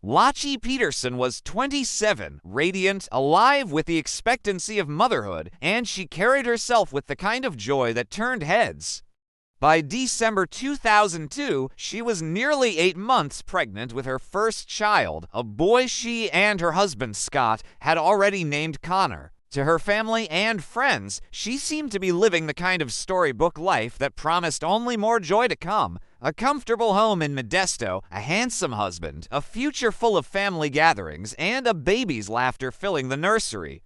Laci Peterson was 27, radiant, alive with the expectancy of motherhood, and she carried herself with the kind of joy that turned heads. By December 2002, she was nearly 8 months pregnant with her first child, a boy she and her husband, Scott, had already named Connor. To her family and friends, she seemed to be living the kind of storybook life that promised only more joy to come. A comfortable home in Modesto, a handsome husband, a future full of family gatherings, and a baby's laughter filling the nursery.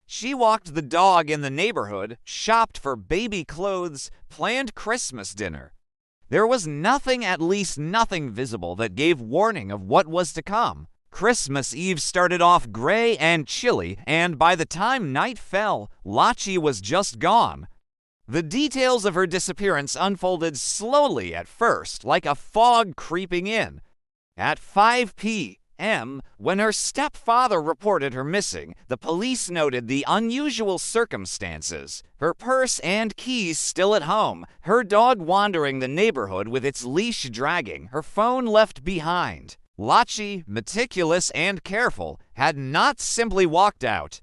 She walked the dog in the neighborhood, shopped for baby clothes, planned Christmas dinner. There was nothing, at least nothing visible, that gave warning of what was to come. Christmas Eve started off gray and chilly, and by the time night fell, Laci was just gone. The details of her disappearance unfolded slowly at first, like a fog creeping in. At 5 p.m., when her stepfather reported her missing, the police noted the unusual circumstances: her purse and keys still at home, her dog wandering the neighborhood with its leash dragging, her phone left behind. Laci, meticulous and careful, had not simply walked out.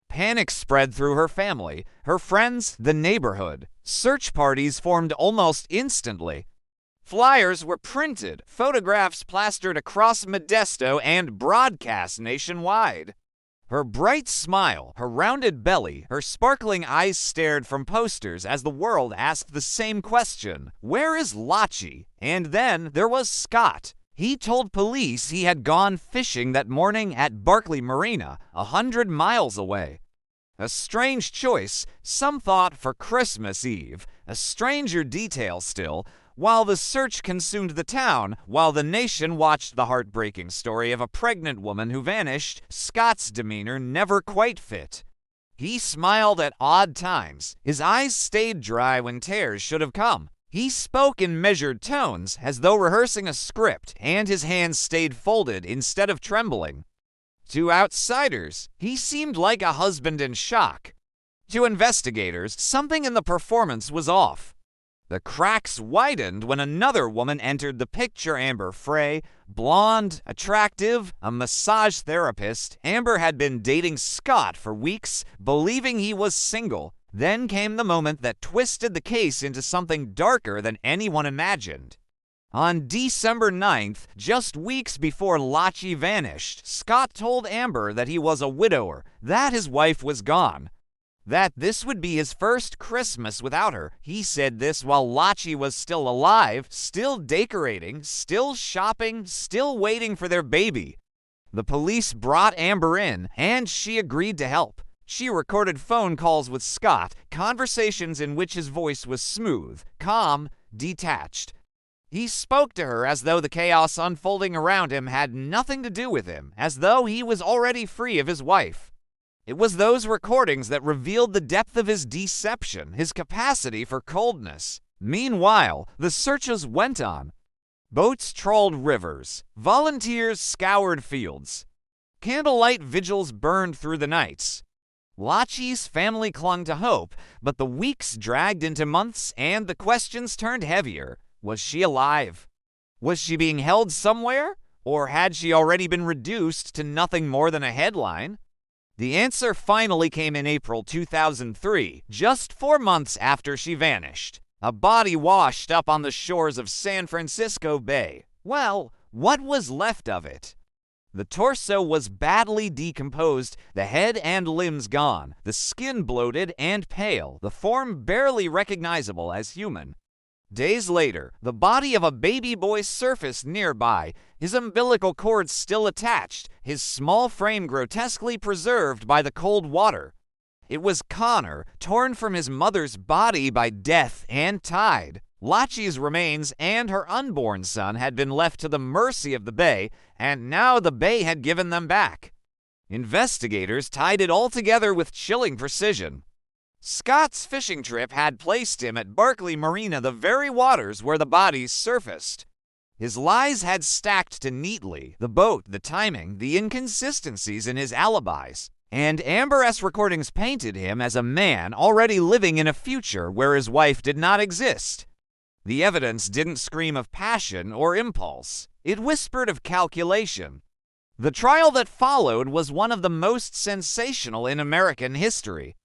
Panic spread through her family, her friends, the neighborhood. Search parties formed almost instantly. Flyers were printed, photographs plastered across Modesto, and broadcast nationwide. Her bright smile, her rounded belly, her sparkling eyes stared from posters as the world asked the same question: where is Laci? And then there was Scott. He told police he had gone fishing that morning at Barkley Marina, 100 miles away. A strange choice, some thought, for Christmas Eve. A stranger detail still. While the search consumed the town, while the nation watched the heartbreaking story of a pregnant woman who vanished, Scott's demeanor never quite fit. He smiled at odd times. His eyes stayed dry when tears should have come. He spoke in measured tones, as though rehearsing a script, and his hands stayed folded instead of trembling. To outsiders, he seemed like a husband in shock. To investigators, something in the performance was off. The cracks widened when another woman entered the picture: Amber Frey. Blonde, attractive, a massage therapist, Amber had been dating Scott for weeks, believing he was single. Then came the moment that twisted the case into something darker than anyone imagined. On December 9th, just weeks before Laci vanished, Scott told Amber that he was a widower, that his wife was gone, that this would be his first Christmas without her. He said this while Laci was still alive, still decorating, still shopping, still waiting for their baby. The police brought Amber in, and she agreed to help. She recorded phone calls with Scott, conversations in which his voice was smooth, calm, detached. He spoke to her as though the chaos unfolding around him had nothing to do with him, as though he was already free of his wife. It was those recordings that revealed the depth of his deception, his capacity for coldness. Meanwhile, the searches went on. Boats trawled rivers. Volunteers scoured fields. Candlelight vigils burned through the nights. Laci's family clung to hope, but the weeks dragged into months and the questions turned heavier. Was she alive? Was she being held somewhere? Or had she already been reduced to nothing more than a headline? The answer finally came in April 2003, just 4 months after she vanished. A body washed up on the shores of San Francisco Bay. Well, what was left of it? The torso was badly decomposed, the head and limbs gone, the skin bloated and pale, the form barely recognizable as human. Days later, the body of a baby boy surfaced nearby, his umbilical cord still attached, his small frame grotesquely preserved by the cold water. It was Connor, torn from his mother's body by death and tide. Laci's remains and her unborn son had been left to the mercy of the Bay, and now the Bay had given them back. Investigators tied it all together with chilling precision. Scott's fishing trip had placed him at Barkley Marina, the very waters where the bodies surfaced. His lies had stacked to neatly: the boat, the timing, the inconsistencies in his alibis. And Amber-S recordings painted him as a man already living in a future where his wife did not exist. The evidence didn't scream of passion or impulse. It whispered of calculation. The trial that followed was one of the most sensational in American history.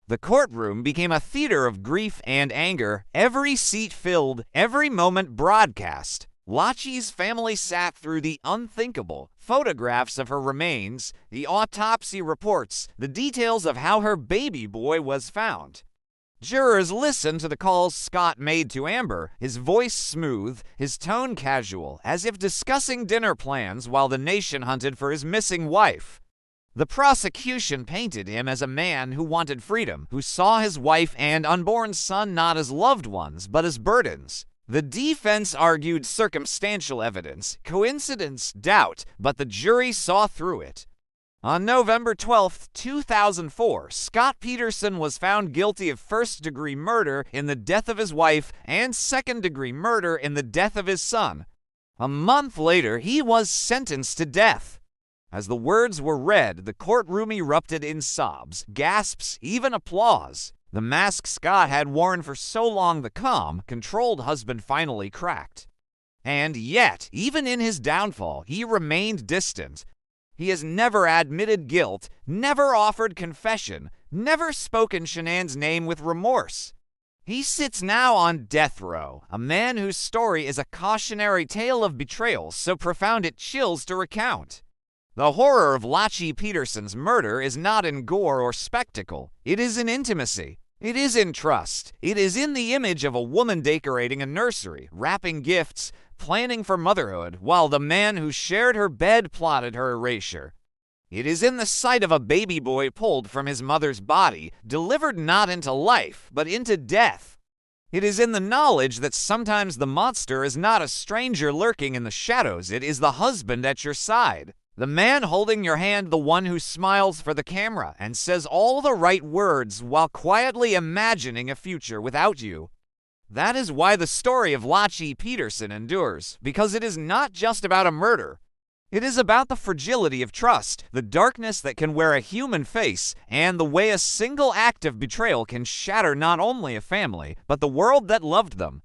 The courtroom became a theater of grief and anger, every seat filled, every moment broadcast. Laci's family sat through the unthinkable: photographs of her remains, the autopsy reports, the details of how her baby boy was found. Jurors listened to the calls Scott made to Amber, his voice smooth, his tone casual, as if discussing dinner plans while the nation hunted for his missing wife. The prosecution painted him as a man who wanted freedom, who saw his wife and unborn son not as loved ones, but as burdens. The defense argued circumstantial evidence, coincidence, doubt, but the jury saw through it. On November 12, 2004, Scott Peterson was found guilty of first-degree murder in the death of his wife and second-degree murder in the death of his son. A month later, he was sentenced to death. As the words were read, the courtroom erupted in sobs, gasps, even applause. The mask Scott had worn for so long, the calm, controlled husband finally cracked. And yet, even in his downfall, he remained distant. He has never admitted guilt, never offered confession, never spoken Shanann's name with remorse. He sits now on death row, a man whose story is a cautionary tale of betrayal so profound it chills to recount. The horror of Laci Peterson's murder is not in gore or spectacle. It is in intimacy. It is in trust. It is in the image of a woman decorating a nursery, wrapping gifts, planning for motherhood, while the man who shared her bed plotted her erasure. It is in the sight of a baby boy pulled from his mother's body, delivered not into life, but into death. It is in the knowledge that sometimes the monster is not a stranger lurking in the shadows, it is the husband at your side. The man holding your hand, the one who smiles for the camera and says all the right words while quietly imagining a future without you. That is why the story of Laci Peterson endures, because it is not just about a murder. It is about the fragility of trust, the darkness that can wear a human face, and the way a single act of betrayal can shatter not only a family, but the world that loved them.